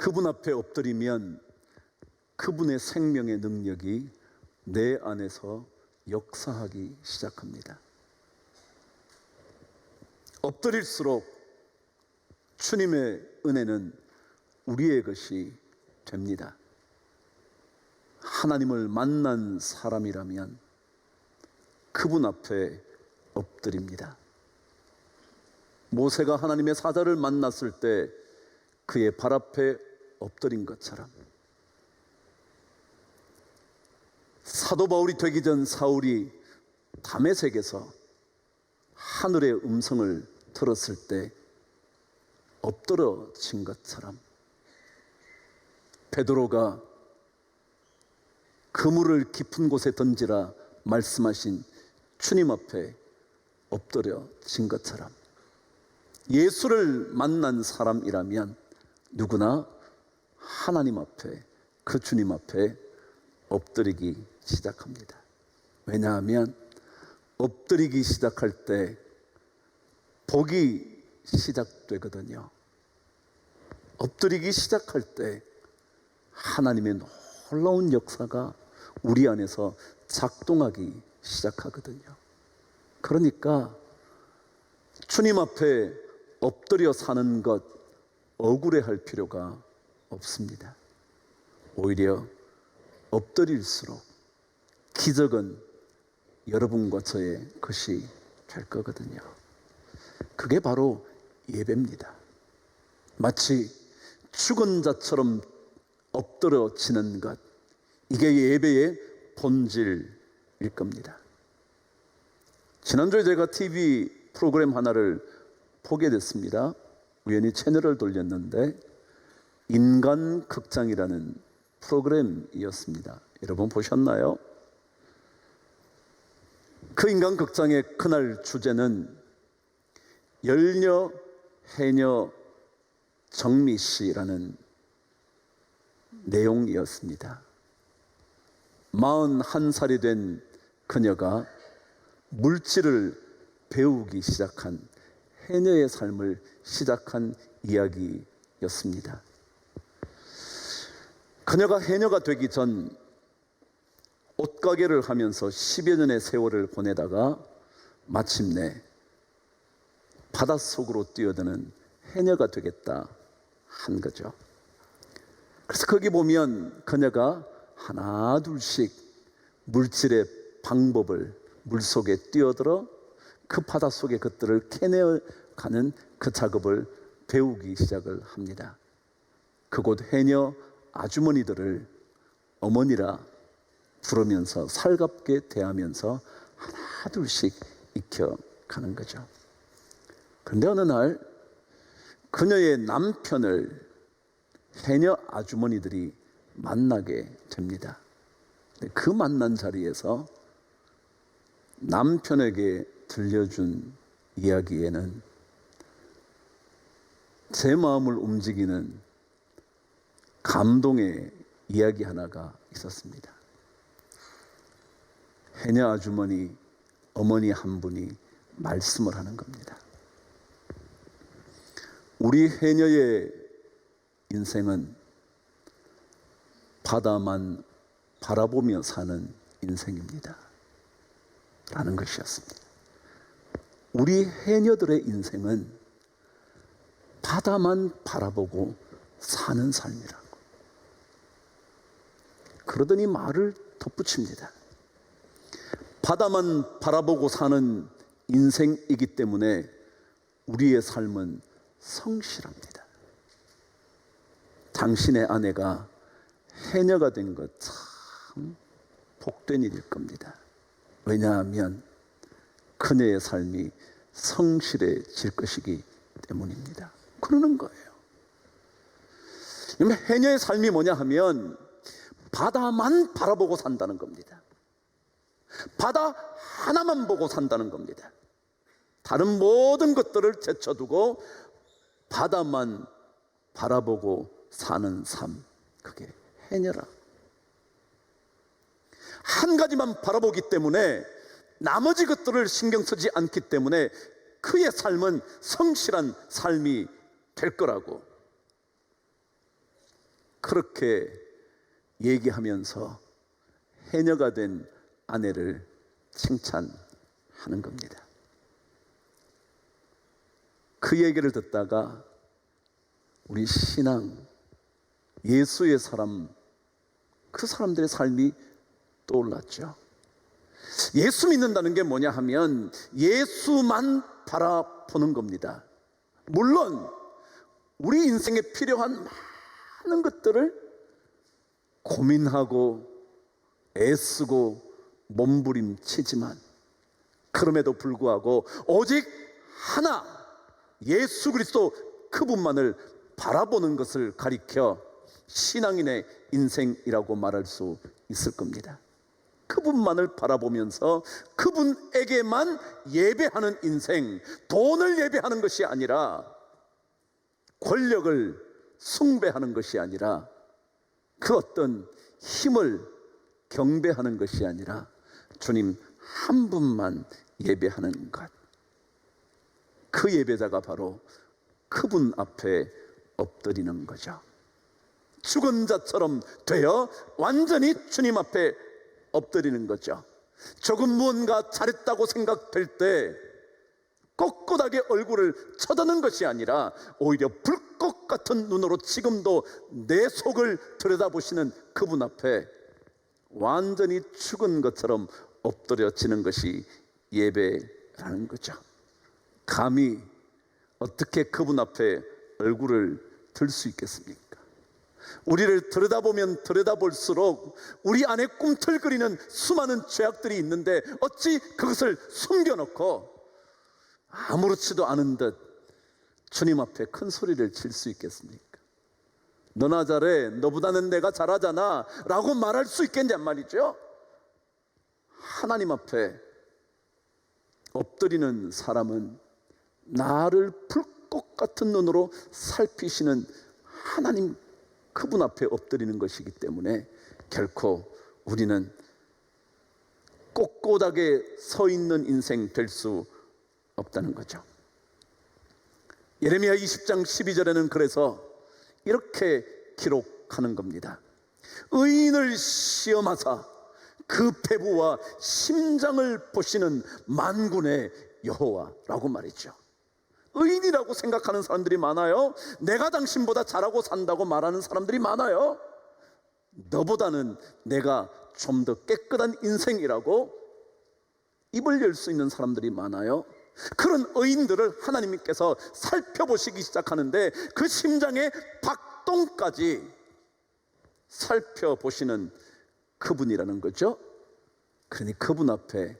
그분 앞에 엎드리면 그분의 생명의 능력이 내 안에서 역사하기 시작합니다. 엎드릴수록 주님의 은혜는 우리의 것이 됩니다. 하나님을 만난 사람이라면 그분 앞에 엎드립니다. 모세가 하나님의 사자를 만났을 때 그의 발 앞에 엎드린 것처럼, 사도 바울이 되기 전 사울이 다메섹에서 하늘의 음성을 들었을 때 엎드러진 것처럼, 베드로가 그물을 깊은 곳에 던지라 말씀하신 주님 앞에 엎드려진 것처럼, 예수를 만난 사람이라면 누구나 하나님 앞에, 그 주님 앞에 엎드리기 시작합니다. 왜냐하면 엎드리기 시작할 때 복이 시작되거든요. 엎드리기 시작할 때 하나님의 놀라운 역사가 우리 안에서 작동하기 시작하거든요. 그러니까 주님 앞에 엎드려 사는 것 억울해할 필요가 없습니다. 오히려 엎드릴수록 기적은 여러분과 저의 것이 될 거거든요. 그게 바로 예배입니다. 마치 죽은 자처럼 엎드려지는 것, 이게 예배의 본질일 겁니다. 지난주에 제가 TV 프로그램 하나를 보게 됐습니다. 우연히 채널을 돌렸는데 인간극장이라는 프로그램이었습니다. 여러분 보셨나요? 그 인간극장의 그날 주제는 열녀 해녀 정미 씨라는 내용이었습니다. 41살이 된 그녀가 물질을 배우기 시작한, 해녀의 삶을 시작한 이야기였습니다. 그녀가 해녀가 되기 전 옷가게를 하면서 10여 년의 세월을 보내다가 마침내 바닷속으로 뛰어드는 해녀가 되겠다 한 거죠. 그래서 거기 보면 그녀가 하나 둘씩 물질의 방법을 물속에 뛰어들어 그 바닷속의 것들을 캐내어가는 그 작업을 배우기 시작을 합니다. 그곳 해녀 아주머니들을 어머니라 부르면서 살갑게 대하면서 하나 둘씩 익혀가는 거죠. 그런데 어느 날 그녀의 남편을 해녀 아주머니들이 만나게 됩니다. 그 만난 자리에서 남편에게 들려준 이야기에는 제 마음을 움직이는 감동의 이야기 하나가 있었습니다. 해녀 아주머니, 어머니 한 분이 말씀을 하는 겁니다. 우리 해녀의 인생은 바다만 바라보며 사는 인생입니다 라는 것이었습니다. 우리 해녀들의 인생은 바다만 바라보고 사는 삶이라고. 그러더니 말을 덧붙입니다. 바다만 바라보고 사는 인생이기 때문에 우리의 삶은 성실합니다. 당신의 아내가 해녀가 된 것 참 복된 일일 겁니다. 왜냐하면 그녀의 삶이 성실해질 것이기 때문입니다. 그러는 거예요. 해녀의 삶이 뭐냐 하면 바다만 바라보고 산다는 겁니다. 바다 하나만 보고 산다는 겁니다. 다른 모든 것들을 제쳐두고 바다만 바라보고 사는 삶, 그게 해녀라. 한 가지만 바라보기 때문에 나머지 것들을 신경 쓰지 않기 때문에 그의 삶은 성실한 삶이 될 거라고. 그렇게 얘기하면서 해녀가 된 아내를 칭찬하는 겁니다. 그 얘기를 듣다가 우리 신앙, 예수의 사람, 그 사람들의 삶이 떠올랐죠. 예수 믿는다는 게 뭐냐 하면 예수만 바라보는 겁니다. 물론 우리 인생에 필요한 많은 것들을 고민하고 애쓰고 몸부림치지만 그럼에도 불구하고 오직 하나, 예수 그리스도 그분만을 바라보는 것을 가리켜 신앙인의 인생이라고 말할 수 있을 겁니다. 그분만을 바라보면서 그분에게만 예배하는 인생, 돈을 예배하는 것이 아니라, 권력을 숭배하는 것이 아니라, 그 어떤 힘을 경배하는 것이 아니라 주님 한 분만 예배하는 것. 그 예배자가 바로 그분 앞에 엎드리는 거죠. 죽은 자처럼 되어 완전히 주님 앞에 엎드리는 거죠. 조금 무언가 잘했다고 생각될 때 꼿꼿하게 얼굴을 쳐다는 것이 아니라 오히려 불꽃 같은 눈으로 지금도 내 속을 들여다보시는 그분 앞에 완전히 죽은 것처럼 엎드려지는 것이 예배라는 거죠. 감히 어떻게 그분 앞에 얼굴을 들 수 있겠습니까? 우리를 들여다보면 들여다볼수록 우리 안에 꿈틀거리는 수많은 죄악들이 있는데 어찌 그것을 숨겨놓고 아무렇지도 않은 듯 주님 앞에 큰 소리를 칠 수 있겠습니까? 너나 잘해, 너보다는 내가 잘하잖아 라고 말할 수 있겠냔 말이죠. 하나님 앞에 엎드리는 사람은 나를 불꽃 같은 눈으로 살피시는 하나님, 그분 앞에 엎드리는 것이기 때문에 결코 우리는 꼿꼿하게 서 있는 인생 될 수 없다는 거죠. 예레미야 20장 12절에는 그래서 이렇게 기록하는 겁니다. 의인을 시험하사 그 배부와 심장을 보시는 만군의 여호와라고 말이죠. 의인이라고 생각하는 사람들이 많아요. 내가 당신보다 잘하고 산다고 말하는 사람들이 많아요. 너보다는 내가 좀 더 깨끗한 인생이라고 입을 열 수 있는 사람들이 많아요. 그런 의인들을 하나님께서 살펴보시기 시작하는데 그 심장의 박동까지 살펴보시는 그분이라는 거죠. 그러니 그분 앞에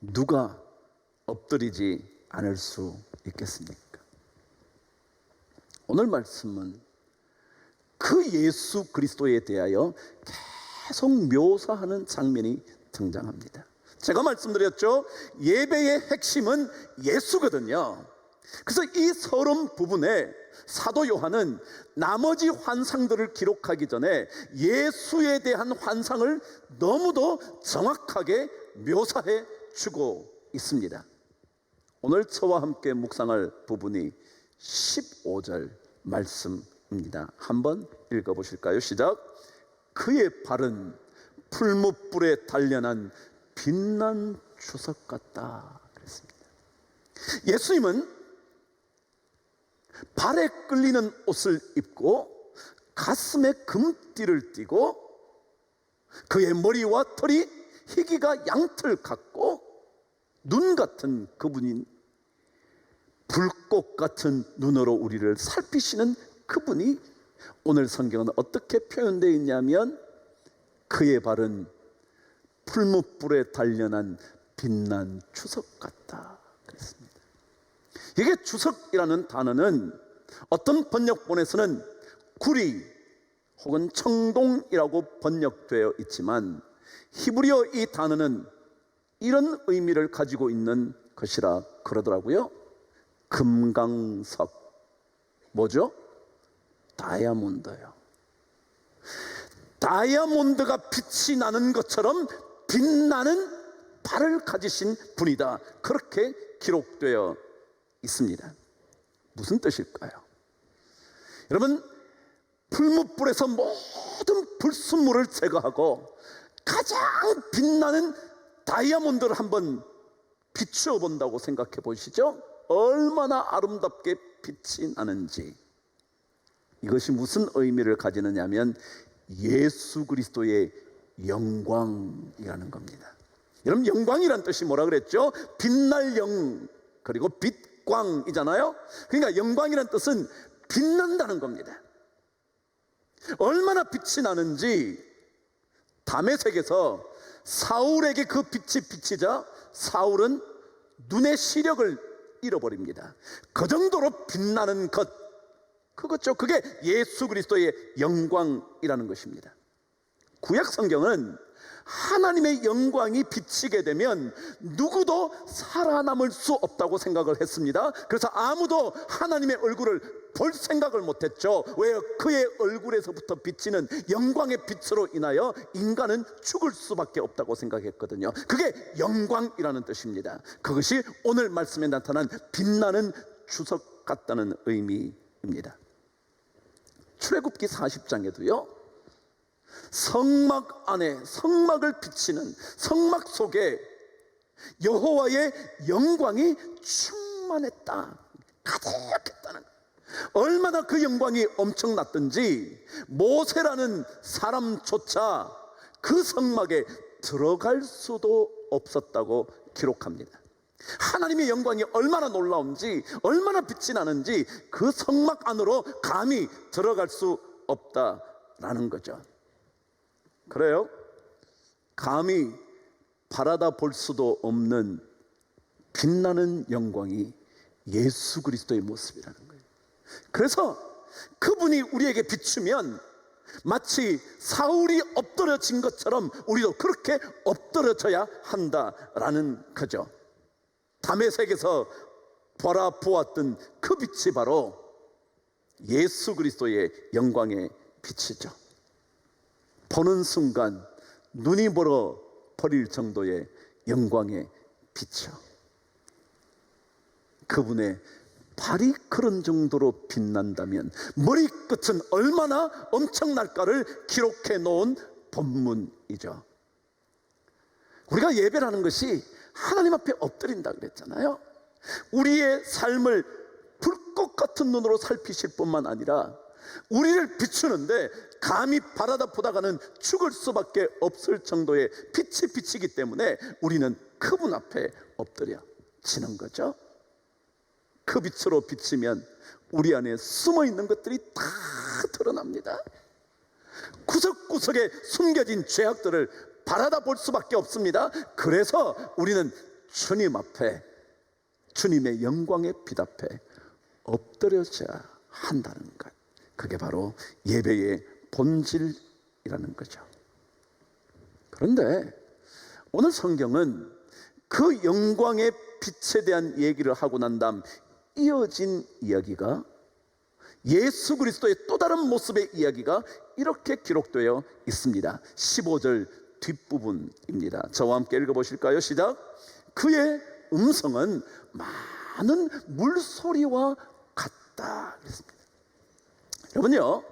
누가 엎드리지 않을 수 있겠습니까? 오늘 말씀은 그 예수 그리스도에 대하여 계속 묘사하는 장면이 등장합니다. 제가 말씀드렸죠. 예배의 핵심은 예수거든요. 그래서 이 서론 부분에 사도 요한은 나머지 환상들을 기록하기 전에 예수에 대한 환상을 너무도 정확하게 묘사해 주고 있습니다. 오늘 저와 함께 묵상할 부분이 15절 말씀입니다. 한번 읽어보실까요? 시작. 그의 발은 풀무불에 단련한 빛난 주석 같다 그랬습니다. 예수님은 발에 끌리는 옷을 입고 가슴에 금띠를 띠고 그의 머리와 털이 희기가 양털 같고 눈 같은 그분인, 불꽃 같은 눈으로 우리를 살피시는 그분이 오늘 성경은 어떻게 표현되어 있냐면 그의 발은 풀무불에 단련한 빛난 주석 같다 그랬습니다. 이게 주석이라는 단어는 어떤 번역본에서는 구리 혹은 청동이라고 번역되어 있지만 히브리어 이 단어는 이런 의미를 가지고 있는 것이라 그러더라고요. 금강석, 뭐죠? 다이아몬드요. 다이아몬드가 빛이 나는 것처럼 빛나는 발을 가지신 분이다, 그렇게 기록되어 있습니다. 무슨 뜻일까요? 여러분, 풀무불에서 모든 불순물을 제거하고 가장 빛나는 다이아몬드를 한번 비추어 본다고 생각해 보시죠. 얼마나 아름답게 빛이 나는지. 이것이 무슨 의미를 가지느냐 하면 예수 그리스도의 영광이라는 겁니다. 여러분, 영광이란 뜻이 뭐라 그랬죠? 빛날 영, 그리고 빛광이잖아요. 그러니까 영광이란 뜻은 빛난다는 겁니다. 얼마나 빛이 나는지 다메섹에서 사울에게 그 빛이 비치자 사울은 눈의 시력을 잃어버립니다. 그 정도로 빛나는 것, 그거죠. 그게 예수 그리스도의 영광이라는 것입니다. 구약 성경은 하나님의 영광이 비치게 되면 누구도 살아남을 수 없다고 생각을 했습니다. 그래서 아무도 하나님의 얼굴을 볼 생각을 못했죠. 왜요? 그의 얼굴에서부터 비치는 영광의 빛으로 인하여 인간은 죽을 수밖에 없다고 생각했거든요. 그게 영광이라는 뜻입니다. 그것이 오늘 말씀에 나타난 빛나는 주석 같다는 의미입니다. 출애굽기 40장에도요 성막 안에, 성막을 비치는 성막 속에 여호와의 영광이 충만했다, 가득했다는 거예요. 얼마나 그 영광이 엄청났던지 모세라는 사람조차 그 성막에 들어갈 수도 없었다고 기록합니다. 하나님의 영광이 얼마나 놀라운지, 얼마나 빛이 나는지 그 성막 안으로 감히 들어갈 수 없다라는 거죠. 그래요? 감히 바라다 볼 수도 없는 빛나는 영광이 예수 그리스도의 모습이라는 거예요. 그래서 그분이 우리에게 비추면 마치 사울이 엎드려진 것처럼 우리도 그렇게 엎드려져야 한다라는 거죠. 다메섹에서 보았던 그 빛이 바로 예수 그리스도의 영광의 빛이죠. 보는 순간 눈이 멀어 버릴 정도의 영광의 빛이요. 그분의 발이 그런 정도로 빛난다면 머리끝은 얼마나 엄청날까를 기록해 놓은 본문이죠. 우리가 예배라는 것이 하나님 앞에 엎드린다 그랬잖아요. 우리의 삶을 불꽃 같은 눈으로 살피실 뿐만 아니라 우리를 비추는데 감히 바라다 보다가는 죽을 수밖에 없을 정도의 빛이 비치기 때문에 우리는 그분 앞에 엎드려지는 거죠. 그 빛으로 비치면 우리 안에 숨어있는 것들이 다 드러납니다. 구석구석에 숨겨진 죄악들을 바라다 볼 수밖에 없습니다. 그래서 우리는 주님 앞에, 주님의 영광의 빛 앞에 엎드려져야 한다는 것, 그게 바로 예배의 본질이라는 거죠. 그런데 오늘 성경은 그 영광의 빛에 대한 얘기를 하고 난 다음 이어진 이야기가, 예수 그리스도의 또 다른 모습의 이야기가 이렇게 기록되어 있습니다. 15절 뒷부분입니다. 저와 함께 읽어보실까요? 시작. 그의 음성은 많은 물소리와 같다 그랬습니다. 여러분요,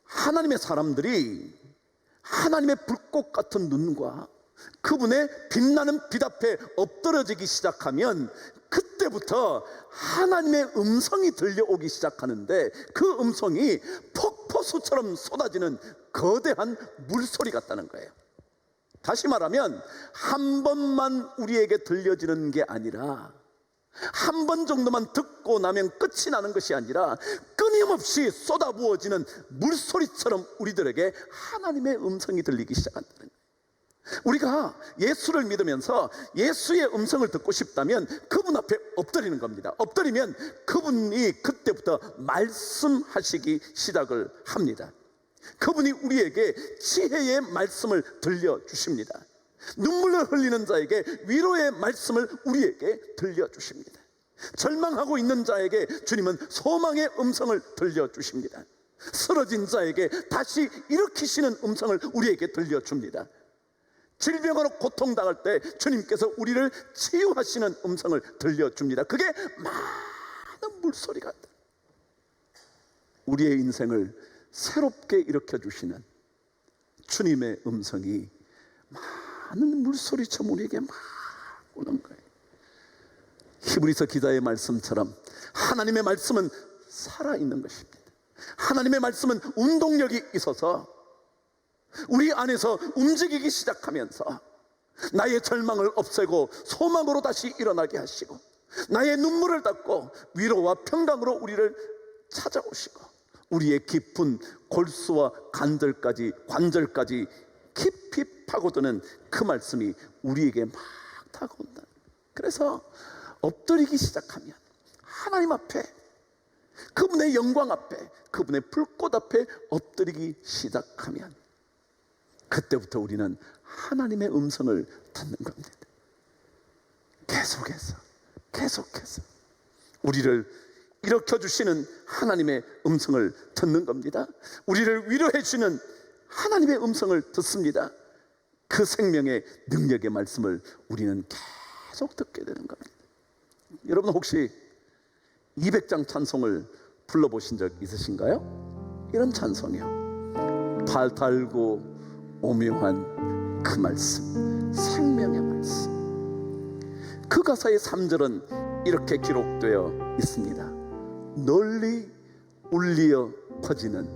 하나님의 사람들이 하나님의 불꽃 같은 눈과 그분의 빛나는 빛 앞에 엎드러지기 시작하면 그때부터 하나님의 음성이 들려오기 시작하는데, 그 음성이 폭포수처럼 쏟아지는 거대한 물소리 같다는 거예요. 다시 말하면 한 번만 우리에게 들려지는 게 아니라, 한 번 정도만 듣고 나면 끝이 나는 것이 아니라 끊임없이 쏟아부어지는 물소리처럼 우리들에게 하나님의 음성이 들리기 시작한다는 거예요. 우리가 예수를 믿으면서 예수의 음성을 듣고 싶다면 그분 앞에 엎드리는 겁니다. 엎드리면 그분이 그때부터 말씀하시기 시작을 합니다. 그분이 우리에게 지혜의 말씀을 들려주십니다. 눈물을 흘리는 자에게 위로의 말씀을 우리에게 들려주십니다. 절망하고 있는 자에게 주님은 소망의 음성을 들려주십니다. 쓰러진 자에게 다시 일으키시는 음성을 우리에게 들려줍니다. 질병으로 고통당할 때 주님께서 우리를 치유하시는 음성을 들려줍니다. 그게 많은 물소리 같다. 우리의 인생을 새롭게 일으켜주시는 주님의 음성이 많은 물소리처럼 우리에게 막 오는 거예요. 히브리서 기자의 말씀처럼 하나님의 말씀은 살아있는 것입니다. 하나님의 말씀은 운동력이 있어서 우리 안에서 움직이기 시작하면서 나의 절망을 없애고 소망으로 다시 일어나게 하시고, 나의 눈물을 닦고 위로와 평강으로 우리를 찾아오시고, 우리의 깊은 골수와 관절까지 깊이 파고드는 그 말씀이 우리에게 막 다가온다. 그래서 엎드리기 시작하면, 하나님 앞에, 그분의 영광 앞에, 그분의 불꽃 앞에 엎드리기 시작하면, 그때부터 우리는 하나님의 음성을 듣는 겁니다. 계속해서 우리를 일으켜주시는 하나님의 음성을 듣는 겁니다. 우리를 위로해 주시는 하나님의 음성을 듣습니다. 그 생명의 능력의 말씀을 우리는 계속 듣게 되는 겁니다. 여러분 혹시 200장 찬송을 불러보신 적 있으신가요? 이런 찬송이요. 발 달고 오묘한 그 말씀, 생명의 말씀. 그 가사의 3절은 이렇게 기록되어 있습니다. 널리 울리어 퍼지는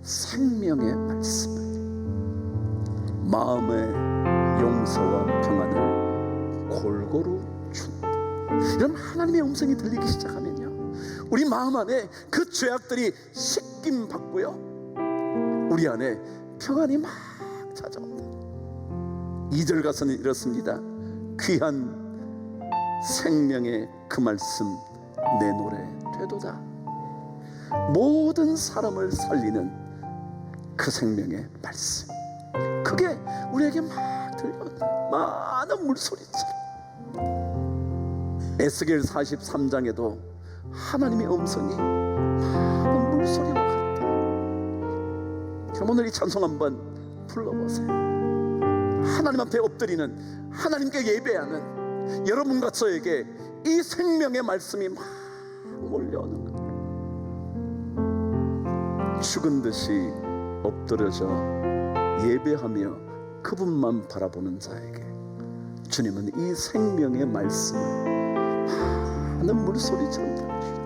생명의 말씀, 마음의 용서와 평안을 골고루 준다. 이런 하나님의 음성이 들리기 시작하면요, 우리 마음 안에 그 죄악들이 씻김 받고요, 우리 안에 평안이 막 찾아온다. 2절 가사는 이렇습니다. 귀한 생명의 그 말씀 내 노래 되도다. 모든 사람을 살리는 그 생명의 말씀, 그게 우리에게 막 들려온다. 많은 물소리처럼. 에스겔 43장에도 하나님의 음성이 많은 물소리와 같다. 그럼 오늘 이 찬송 한번 불러보세요. 하나님 앞에 엎드리는, 하나님께 예배하는 여러분과 저에게 이 생명의 말씀이 막 몰려오는 거예요. 죽은 듯이 엎드려져 예배하며 그분만 바라보는 자에게 주님은 이 생명의 말씀을 많은 물소리처럼 들으시고,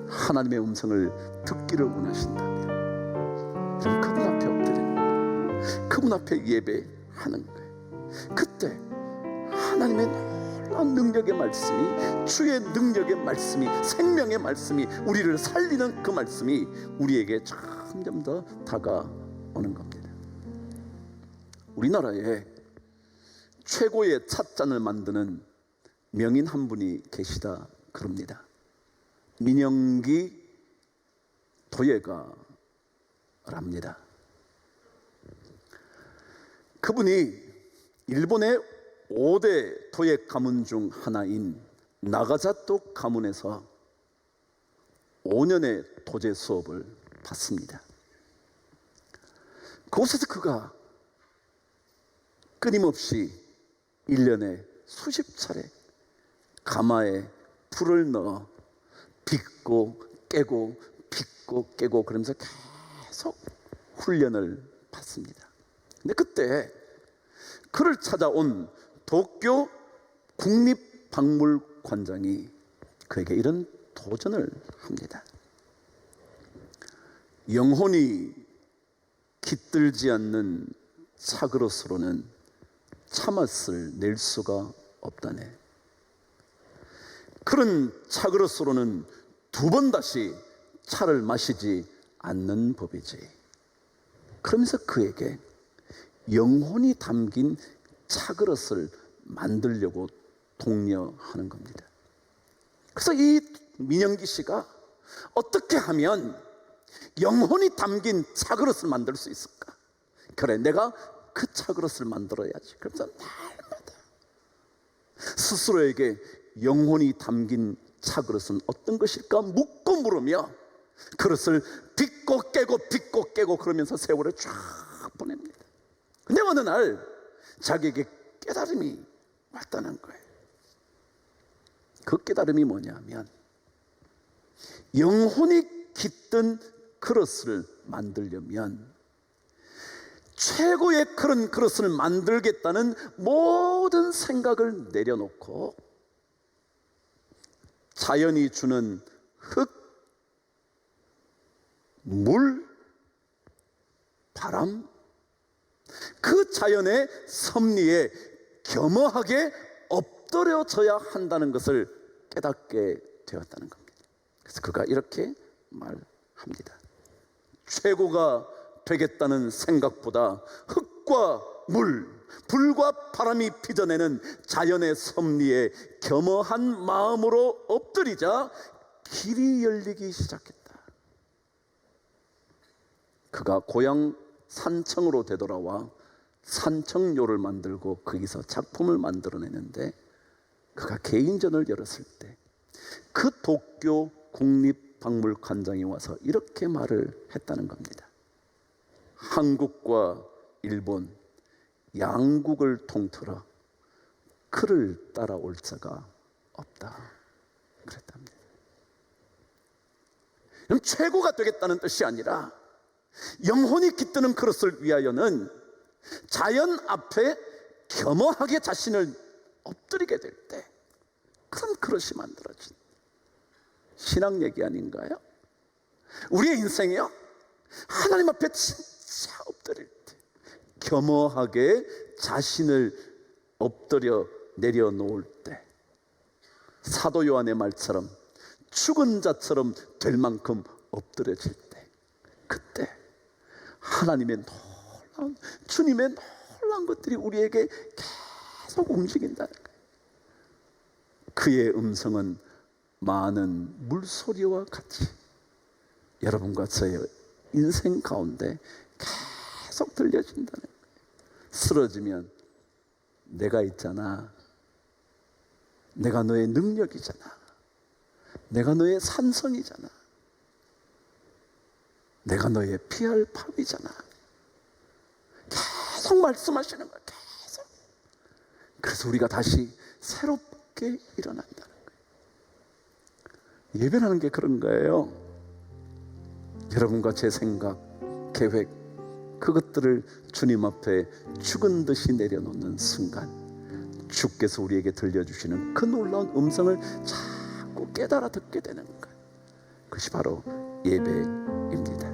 하나님의 음성을 듣기를 원하신다면 그럼 그분 앞에 엎드리는 거예요. 그분 앞에 예배하는 거예요. 그때 하나님의 놀라운 능력의 말씀이, 주의 능력의 말씀이, 생명의 말씀이, 우리를 살리는 그 말씀이 우리에게 점점 더 다가오는 겁니다. 우리나라에 최고의 찻잔을 만드는 명인 한 분이 계시다 그럽니다. 민영기 도예가랍니다. 그분이 일본의 5대 도예 가문 중 하나인 나가사토 가문에서 5년의 도제 수업을 받습니다. 그곳에서 그가 끊임없이 1년에 수십 차례 가마에 불을 넣어 빚고 깨고 빚고 깨고 그러면서 계속 훈련을 받습니다. 근데 그때 그를 찾아온 도쿄 국립박물관장이 그에게 이런 도전을 합니다. 영혼이 깃들지 않는 차그릇으로는 차맛을 낼 수가 없다네. 그런 차그릇으로는 2번 다시 차를 마시지 않는 법이지. 그러면서 그에게 영혼이 담긴 차그릇을 만들려고 독려하는 겁니다. 그래서 이 민영기 씨가 어떻게 하면 영혼이 담긴 차그릇을 만들 수 있을까? 그래, 내가 그 차그릇을 만들어야지. 그래서 날마다 스스로에게 영혼이 담긴 차그릇은 어떤 것일까 묻고 물으며 그릇을 빚고 깨고 그러면서 세월을 쫙 보냅니다. 근데 어느 날 자기에게 깨달음이 왔다는 거예요. 그 깨달음이 뭐냐면, 영혼이 깃든 그 그릇을 만들려면, 최고의 그런 그릇을 만들겠다는 모든 생각을 내려놓고 자연이 주는 흙, 물, 바람, 그 자연의 섭리에 겸허하게 엎드려져야 한다는 것을 깨닫게 되었다는 겁니다. 그래서 그가 이렇게 말합니다. 최고가 되겠다는 생각보다 흙과 물, 불과 바람이 빚어내는 자연의 섭리에 겸허한 마음으로 엎드리자 길이 열리기 시작했다. 그가 고향 산청으로 되돌아와 산청료를 만들고 거기서 작품을 만들어내는데, 그가 개인전을 열었을 때 그 도쿄 국립박물관장이 와서 이렇게 말을 했다는 겁니다. 한국과 일본 양국을 통틀어 그를 따라올 자가 없다, 그랬답니다. 그럼 최고가 되겠다는 뜻이 아니라 영혼이 깃드는 그릇을 위하여는 자연 앞에 겸허하게 자신을 엎드리게 될 때 큰 그릇이 만들어진 신앙 얘기 아닌가요? 우리의 인생이요, 하나님 앞에 진짜 엎드릴 때 겸허하게 자신을 엎드려 내려놓을 때, 사도 요한의 말처럼 죽은 자처럼 될 만큼 엎드려질 때, 그때 하나님의 놀라운, 주님의 놀라운 것들이 우리에게 계속 움직인다는 거예요. 그의 음성은 많은 물소리와 같이 여러분과 저의 인생 가운데 계속 들려진다는 거예요. 쓰러지면 내가 있잖아, 내가 너의 능력이잖아, 내가 너의 산성이잖아, 내가 너의 피할 팝이잖아. 계속 말씀하시는 거야, 계속. 그래서 우리가 다시 새롭게 일어난다는 거예요. 예배라는 게 그런 거예요. 여러분과 제 생각, 계획, 그것들을 주님 앞에 죽은 듯이 내려놓는 순간 주께서 우리에게 들려주시는 그 놀라운 음성을 자꾸 깨달아 듣게 되는 거예요. 그것이 바로 예배입니다.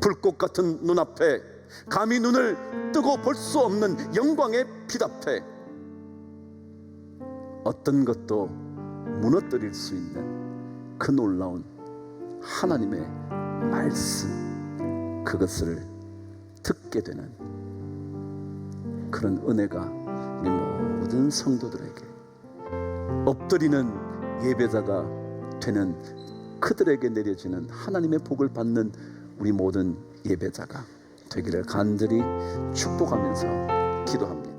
불꽃 같은 눈앞에, 감히 눈을 뜨고 볼 수 없는 영광의 빛 앞에 어떤 것도 무너뜨릴 수 있는 그 놀라운 하나님의 말씀, 그것을 듣게 되는 그런 은혜가 우리 모든 성도들에게, 엎드리는 예배자가 되는 그들에게 내려지는 하나님의 복을 받는 우리 모든 예배자가 되기를 간절히 축복하면서 기도합니다.